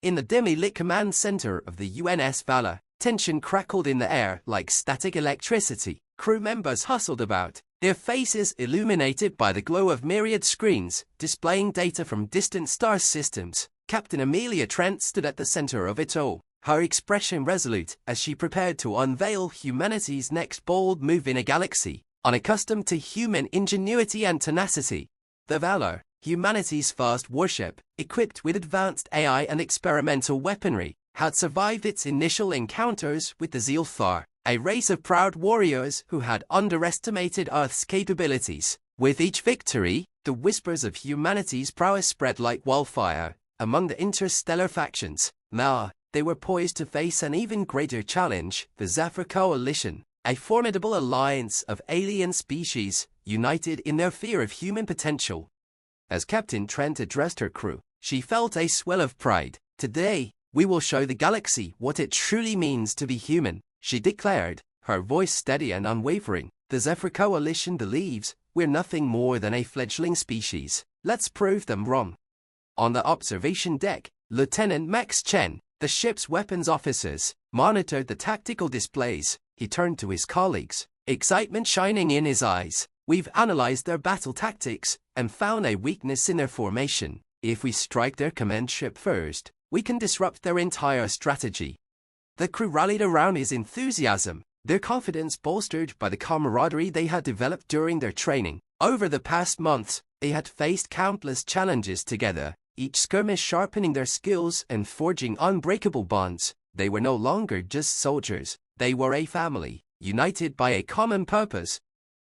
In the dimly lit command center of the UNS Valor, tension crackled in the air like static electricity. Crew members hustled about, their faces illuminated by the glow of myriad screens, displaying data from distant star systems. Captain Amelia Trent stood at the center of it all, her expression resolute as she prepared to unveil humanity's next bold move in a galaxy, unaccustomed to human ingenuity and tenacity. The Valor, humanity's first warship, equipped with advanced AI and experimental weaponry, had survived its initial encounters with the Zilthar, a race of proud warriors who had underestimated Earth's capabilities. With each victory, the whispers of humanity's prowess spread like wildfire among the interstellar factions. Now, they were poised to face an even greater challenge, the Zephyr Coalition, a formidable alliance of alien species, united in their fear of human potential. As Captain Trent addressed her crew, she felt a swell of pride. "Today, we will show the galaxy what it truly means to be human," she declared, her voice steady and unwavering. "The Zephyr Coalition believes we're nothing more than a fledgling species. Let's prove them wrong." On the observation deck, Lieutenant Max Chen, the ship's weapons officers, monitored the tactical displays. He turned to his colleagues, excitement shining in his eyes. "We've analyzed their battle tactics and found a weakness in their formation. If we strike their command ship first, we can disrupt their entire strategy." The crew rallied around his enthusiasm, their confidence bolstered by the camaraderie they had developed during their training. Over the past months, they had faced countless challenges together, each skirmish sharpening their skills and forging unbreakable bonds. They were no longer just soldiers, they were a family, united by a common purpose.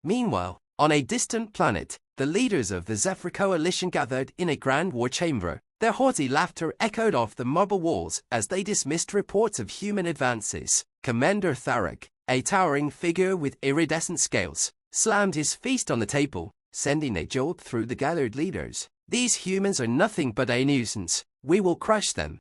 Meanwhile, on a distant planet, the leaders of the Zephyr Coalition gathered in a grand war chamber. Their haughty laughter echoed off the marble walls as they dismissed reports of human advances. Commander Tharok, a towering figure with iridescent scales, slammed his fist on the table, sending a jolt through the gathered leaders. "These humans are nothing but a nuisance. We will crush them."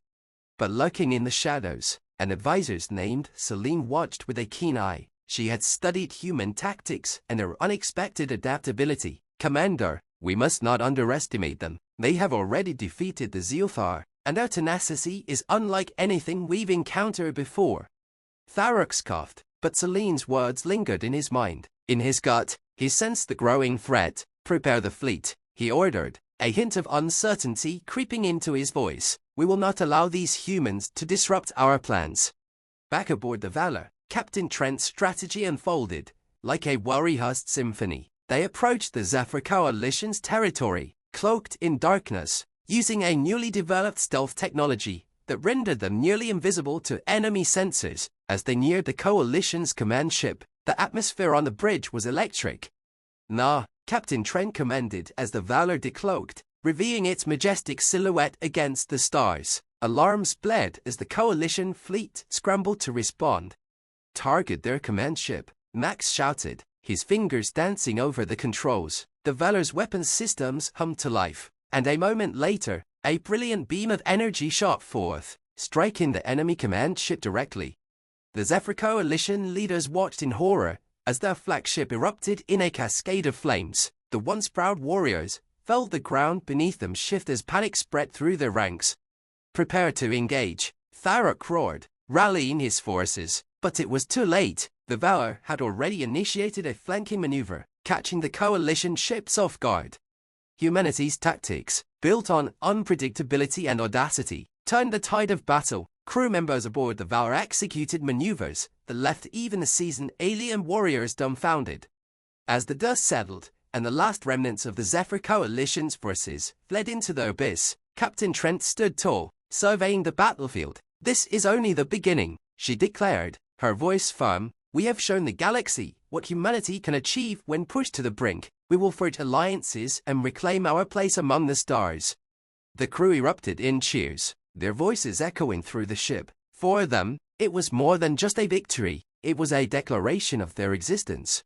But lurking in the shadows, an advisor named Celine watched with a keen eye. She had studied human tactics and their unexpected adaptability. "Commander, we must not underestimate them. They have already defeated the Zilthar, and their tenacity is unlike anything we've encountered before." Tharok scoffed, but Celine's words lingered in his mind. In his gut, he sensed the growing threat. "Prepare the fleet," he ordered, a hint of uncertainty creeping into his voice. "We will not allow these humans to disrupt our plans." Back aboard the Valor, Captain Trent's strategy unfolded. Like a well-rehearsed symphony, they approached the Zephyr Coalition's territory, cloaked in darkness, using a newly developed stealth technology that rendered them nearly invisible to enemy sensors. As they neared the Coalition's command ship, the atmosphere on the bridge was electric. "Nah," Captain Trent commanded as the Valor decloaked, revealing its majestic silhouette against the stars. Alarms blared as the Coalition fleet scrambled to respond. "Target their command ship," Max shouted, his fingers dancing over the controls. The Valor's weapons systems hummed to life, and a moment later, a brilliant beam of energy shot forth, striking the enemy command ship directly. The Zephyr Coalition leaders watched in horror as their flagship erupted in a cascade of flames. The once proud warriors felt the ground beneath them shift as panic spread through their ranks. "Prepare to engage," Tharok roared, rallying his forces. But it was too late. The Valor had already initiated a flanking maneuver, catching the Coalition ships off guard. Humanity's tactics, built on unpredictability and audacity, turned the tide of battle. Crew members aboard the Valor executed maneuvers that left even the seasoned alien warriors dumbfounded. As the dust settled, and the last remnants of the Zephyr Coalition's forces fled into the abyss, Captain Trent stood tall, surveying the battlefield. "This is only the beginning," she declared, her voice firm. "We have shown the galaxy what humanity can achieve when pushed to the brink. We will forge alliances and reclaim our place among the stars." The crew erupted in cheers, their voices echoing through the ship. For them, it was more than just a victory, it was a declaration of their existence.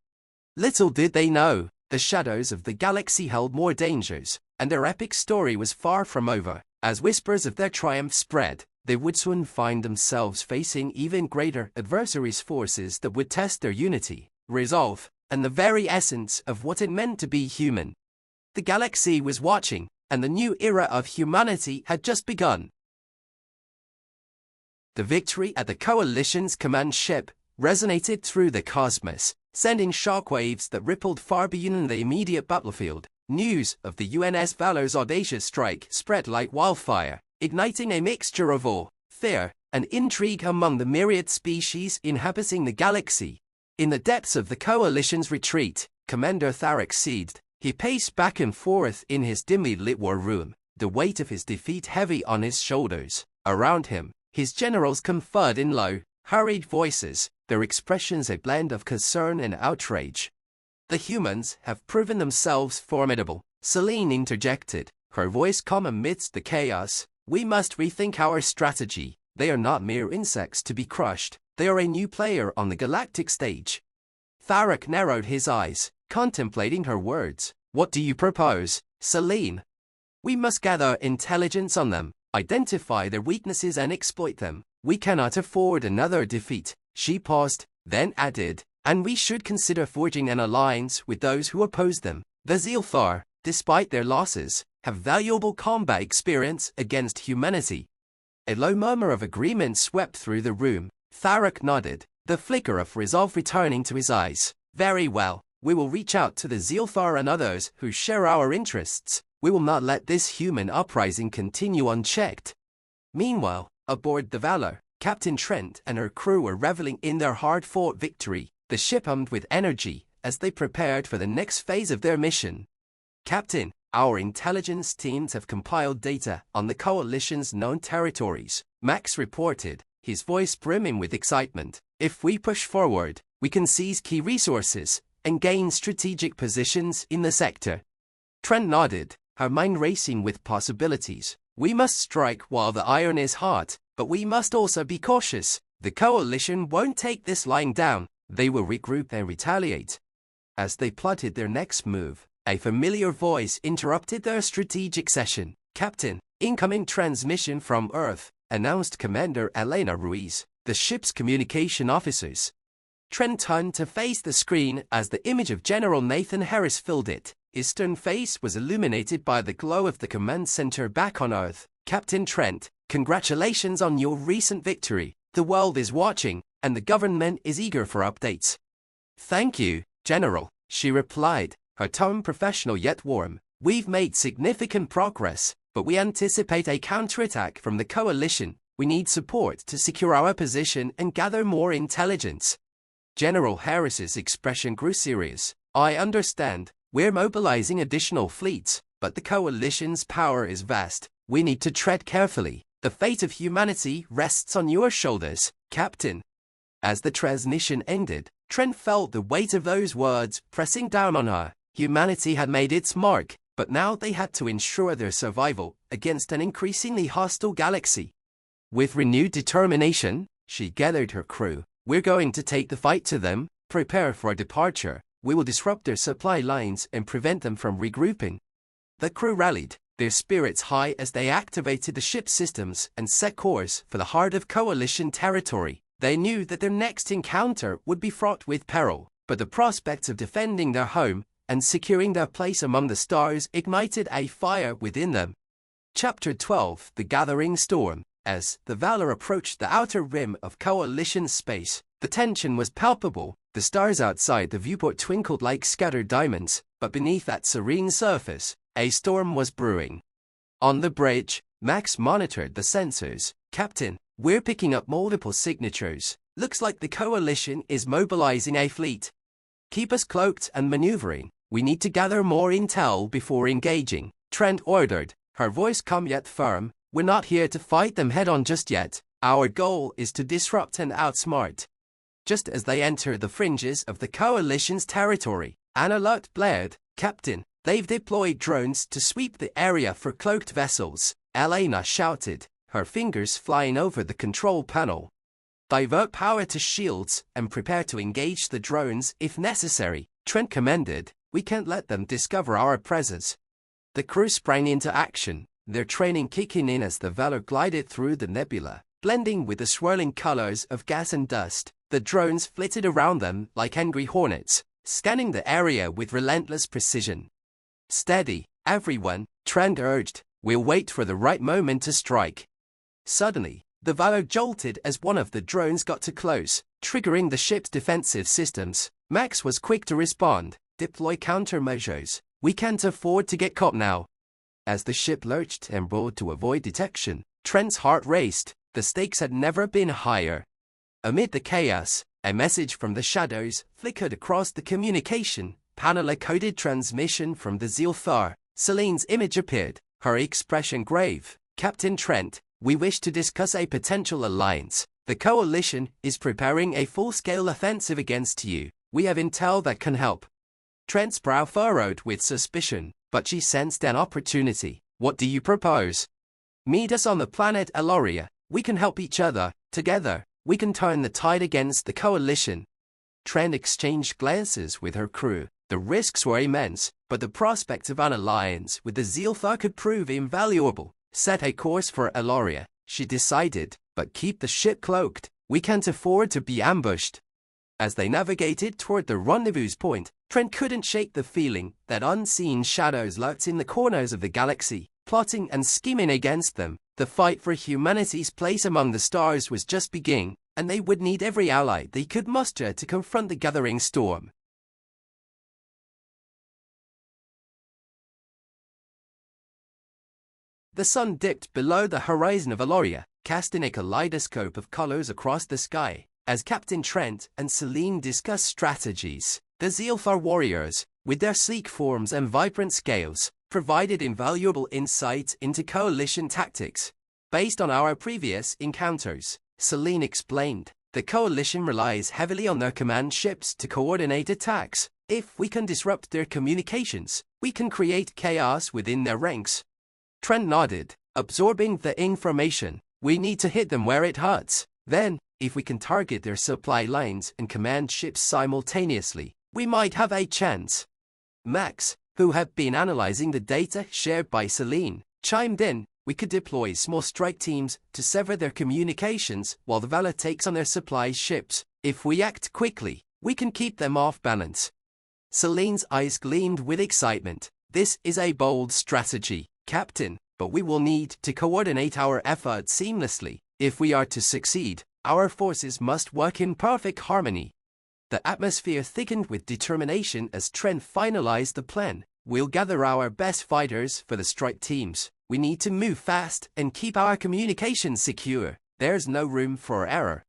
Little did they know, the shadows of the galaxy held more dangers, and their epic story was far from over. As whispers of their triumph spread, they would soon find themselves facing even greater adversaries, forces that would test their unity, resolve, and the very essence of what it meant to be human. The galaxy was watching, and the new era of humanity had just begun. The victory at the Coalition's command ship resonated through the cosmos, sending shockwaves that rippled far beyond the immediate battlefield. News of the UNS Valor's audacious strike spread like wildfire, igniting a mixture of awe, fear, and intrigue among the myriad species inhabiting the galaxy. In the depths of the Coalition's retreat, Commander Tharek seethed. He paced back and forth in his dimly lit war room, the weight of his defeat heavy on his shoulders. Around him, his generals conferred in low, hurried voices, their expressions a blend of concern and outrage. "The humans have proven themselves formidable," Selene interjected, her voice calm amidst the chaos. "We must rethink our strategy. They are not mere insects to be crushed. They are a new player on the galactic stage." Tharek narrowed his eyes, contemplating her words. "What do you propose, Selene?" "We must gather intelligence on them, identify their weaknesses and exploit them. We cannot afford another defeat." She paused, then added, "And we should consider forging an alliance with those who oppose them. The Zilthar, despite their losses, have valuable combat experience against humanity." A low murmur of agreement swept through the room. Tharek nodded, the flicker of resolve returning to his eyes. "Very well. We will reach out to the Zilthar and others who share our interests. We will not let this human uprising continue unchecked." Meanwhile, aboard the Valor, Captain Trent and her crew were reveling in their hard-fought victory. The ship hummed with energy as they prepared for the next phase of their mission. "Captain, our intelligence teams have compiled data on the Coalition's known territories," Max reported, his voice brimming with excitement. "If we push forward, we can seize key resources and gain strategic positions in the sector." Trent nodded, her mind racing with possibilities. "We must strike while the iron is hot, but we must also be cautious. The Coalition won't take this lying down. They will regroup and retaliate." As they plotted their next move, a familiar voice interrupted their strategic session. "Captain, incoming transmission from Earth," announced Commander Elena Ruiz, the ship's communication officers. Trent turned to face the screen as the image of General Nathan Harris filled it. His stern face was illuminated by the glow of the command center back on Earth. "Captain Trent, congratulations on your recent victory. The world is watching, and the government is eager for updates." "Thank you, General," she replied, her tone professional yet warm. "We've made significant progress, but we anticipate a counterattack from the Coalition. We need support to secure our position and gather more intelligence." General Harris's expression grew serious. "I understand. We're mobilizing additional fleets, but the Coalition's power is vast. We need to tread carefully. The fate of humanity rests on your shoulders, Captain." As the transmission ended, Trent felt the weight of those words pressing down on her. Humanity had made its mark, but now they had to ensure their survival against an increasingly hostile galaxy. With renewed determination, she gathered her crew. "We're going to take the fight to them. Prepare for a departure. We will disrupt their supply lines and prevent them from regrouping." The crew rallied, their spirits high as they activated the ship's systems and set course for the heart of Coalition territory. They knew that their next encounter would be fraught with peril, but the prospects of defending their home and securing their place among the stars ignited a fire within them. Chapter 12: The Gathering Storm. As the Valor approached the outer rim of Coalition space, the tension was palpable. The stars outside the viewport twinkled like scattered diamonds, but beneath that serene surface, a storm was brewing. On the bridge, Max monitored the sensors. "Captain, we're picking up multiple signatures. Looks like the Coalition is mobilizing a fleet. Keep us cloaked and maneuvering. We need to gather more intel before engaging," Trent ordered, her voice calm yet firm. "We're not here to fight them head-on just yet. Our goal is to disrupt and outsmart." Just as they entered the fringes of the Coalition's territory, an alert blared. "Captain, they've deployed drones to sweep the area for cloaked vessels," Elena shouted, her fingers flying over the control panel. "Divert power to shields and prepare to engage the drones if necessary," Trent commanded. "We can't let them discover our presence." The crew sprang into action, their training kicking in as the Valor glided through the nebula, blending with the swirling colors of gas and dust. The drones flitted around them like angry hornets, scanning the area with relentless precision. "Steady, everyone," Trent urged. "We'll wait for the right moment to strike." Suddenly, The Valor jolted as one of the drones got too close, triggering the ship's defensive systems. Max was quick to respond. Deploy countermeasures. We can't afford to get caught now. As the ship lurched and rolled to avoid detection, Trent's heart raced. The stakes had never been higher. Amid the chaos, a message from the shadows flickered across the communication panel, a coded transmission from the Zilthar. Celine's image appeared, her expression grave. Captain Trent, we wish to discuss a potential alliance. The Coalition is preparing a full-scale offensive against you. We have intel that can help. Trent's brow furrowed with suspicion, but she sensed an opportunity. What do you propose? Meet us on the planet Eloria. We can help each other. Together, we can turn the tide against the Coalition. Trent exchanged glances with her crew. The risks were immense, but the prospect of an alliance with the Zilthar could prove invaluable. Set a course for Eloria, she decided, but keep the ship cloaked. We can't afford to be ambushed. As they navigated toward the rendezvous point, Trent couldn't shake the feeling that unseen shadows lurked in the corners of the galaxy, plotting and scheming against them. The fight for humanity's place among the stars was just beginning, and they would need every ally they could muster to confront the gathering storm. The sun dipped below the horizon of Eloria, casting a kaleidoscope of colors across the sky. As Captain Trent and Celine discussed strategies, the Zilthar warriors, with their sleek forms and vibrant scales, provided invaluable insights into Coalition tactics. Based on our previous encounters, Celine explained, the Coalition relies heavily on their command ships to coordinate attacks. If we can disrupt their communications, we can create chaos within their ranks. Trent nodded, absorbing the information. We need to hit them where it hurts. Then, if we can target their supply lines and command ships simultaneously, we might have a chance. Max, who had been analyzing the data shared by Celine, chimed in. We could deploy small strike teams to sever their communications while the Valor takes on their supply ships. If we act quickly, we can keep them off balance. Celine's eyes gleamed with excitement. This is a bold strategy, Captain, but we will need to coordinate our efforts seamlessly. If we are to succeed, our forces must work in perfect harmony. The atmosphere thickened with determination as Trent finalized the plan. We'll gather our best fighters for the strike teams. We need to move fast and keep our communications secure. There's no room for error.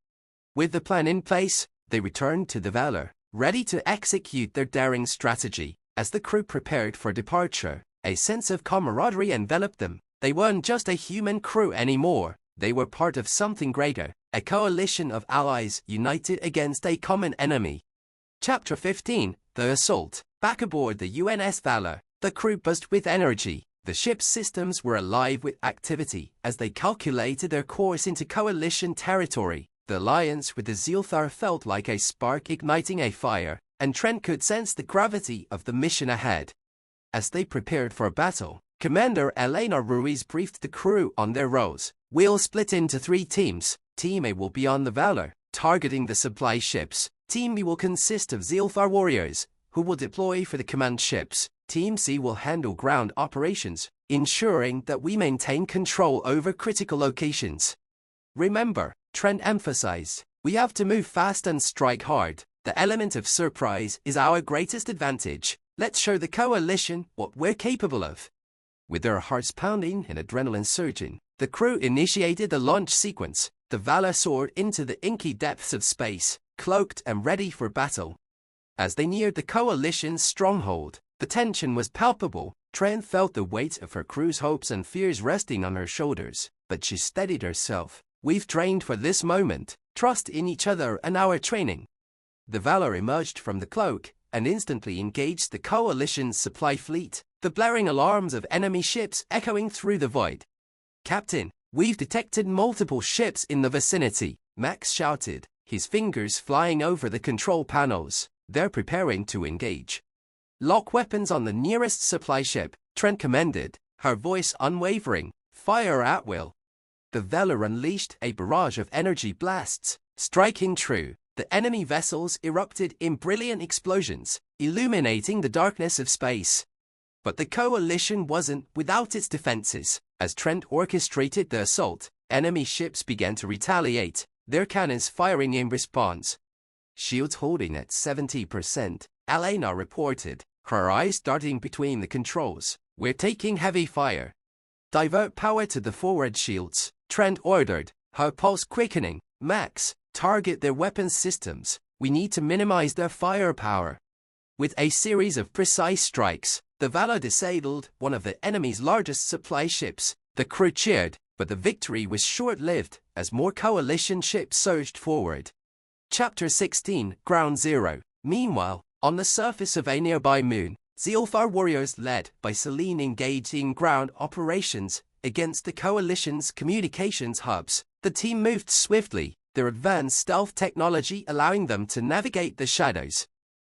With the plan in place, they returned to the Valor, ready to execute their daring strategy. As the crew prepared for departure, a sense of camaraderie enveloped them. They weren't just a human crew anymore. They were part of something greater, a coalition of allies united against a common enemy. Chapter 15, The Assault. Back aboard the UNS Valor, the crew buzzed with energy. The ship's systems were alive with activity as they calculated their course into Coalition territory. The alliance with the Zilthar felt like a spark igniting a fire, and Trent could sense the gravity of the mission ahead. As they prepared for battle, Commander Elena Ruiz briefed the crew on their roles. We'll split into 3 teams. Team A will be on the Valor, targeting the supply ships. Team B will consist of Zilthar warriors, who will deploy for the command ships. Team C will handle ground operations, ensuring that we maintain control over critical locations. Remember, Trent emphasized, we have to move fast and strike hard. The element of surprise is our greatest advantage. Let's show the Coalition what we're capable of. With their hearts pounding and adrenaline surging, the crew initiated the launch sequence. The Valor soared into the inky depths of space, cloaked and ready for battle. As they neared the Coalition's stronghold, the tension was palpable. Trent felt the weight of her crew's hopes and fears resting on her shoulders, but she steadied herself. We've trained for this moment. Trust in each other and our training. The Valor emerged from the cloak and instantly engaged the Coalition's supply fleet, the blaring alarms of enemy ships echoing through the void. Captain, we've detected multiple ships in the vicinity, Max shouted, his fingers flying over the control panels. They're preparing to engage. Lock weapons on the nearest supply ship, Trent commanded, her voice unwavering. Fire at will. The Valor unleashed a barrage of energy blasts, striking true. The enemy vessels erupted in brilliant explosions, illuminating the darkness of space. But the Coalition wasn't without its defenses. As Trent orchestrated the assault, enemy ships began to retaliate, their cannons firing in response. Shields holding at 70%, Alena reported, her eyes darting between the controls. We're taking heavy fire. Divert power to the forward shields, Trent ordered, her pulse quickening. Max, target their weapons systems. We need to minimize their firepower. With a series of precise strikes, the Valor disabled one of the enemy's largest supply ships. The crew cheered, but the victory was short-lived as more coalition ships surged forward. Chapter 16, Ground Zero. Meanwhile, on the surface of a nearby moon, Zilthar warriors led by Selene engaged in ground operations against the coalition's communications hubs. The team moved swiftly, their advanced stealth technology allowing them to navigate the shadows.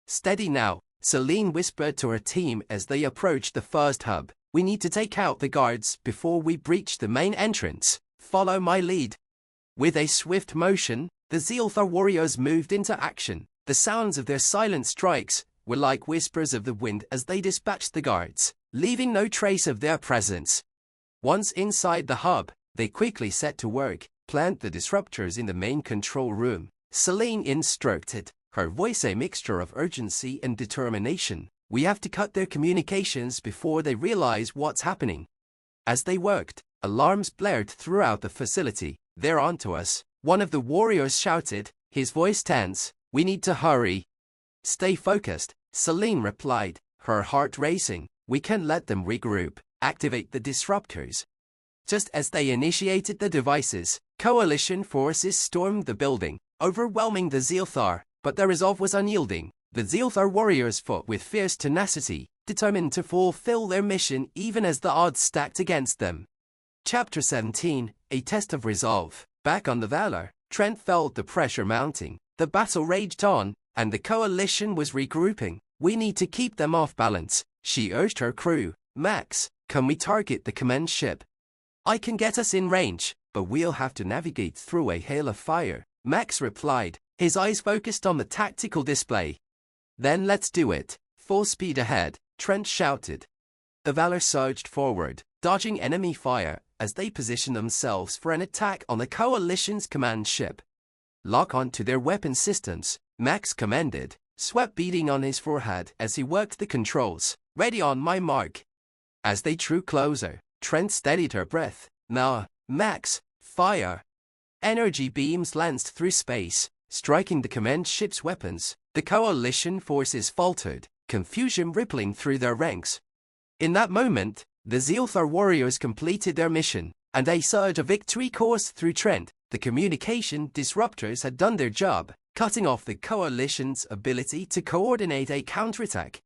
Steady now, Selene whispered to her team as they approached the first hub. We need to take out the guards before we breach the main entrance. Follow my lead. With a swift motion, the Zilthar warriors moved into action. The sounds of their silent strikes were like whispers of the wind as they dispatched the guards, leaving no trace of their presence. Once inside the hub, they quickly set to work, plant the disruptors in the main control room. Selene instructed, her voice a mixture of urgency and determination. We have to cut their communications before they realize what's happening. As they worked, alarms blared throughout the facility. They're onto us, one of the warriors shouted, his voice tense. We need to hurry. Stay focused, Selene replied, her heart racing. We can't let them regroup. Activate the disruptors. Just as they initiated the devices, coalition forces stormed the building, overwhelming the Zilthar, but their resolve was unyielding. The Zilthar warriors fought with fierce tenacity, determined to fulfill their mission even as the odds stacked against them. Chapter 17, A Test of Resolve. Back on the Valor, Trent felt the pressure mounting. The battle raged on, and the coalition was regrouping. We need to keep them off balance, she urged her crew. Max, can we target the command ship? I can get us in range, but we'll have to navigate through a hail of fire, Max replied, his eyes focused on the tactical display. Then let's do it. Full speed ahead, Trent shouted. The Valor surged forward, dodging enemy fire as they positioned themselves for an attack on the coalition's command ship. Lock on to their weapon systems, Max commanded, sweat beading on his forehead as he worked the controls. Ready on my mark. As they drew closer, Trent steadied her breath. Now, Max, fire. Energy beams lanced through space, striking the command ship's weapons. The coalition forces faltered, confusion rippling through their ranks. In that moment, the Zilthar warriors completed their mission, and a surge of victory coursed through Trent. The communication disruptors had done their job, cutting off the coalition's ability to coordinate a counterattack.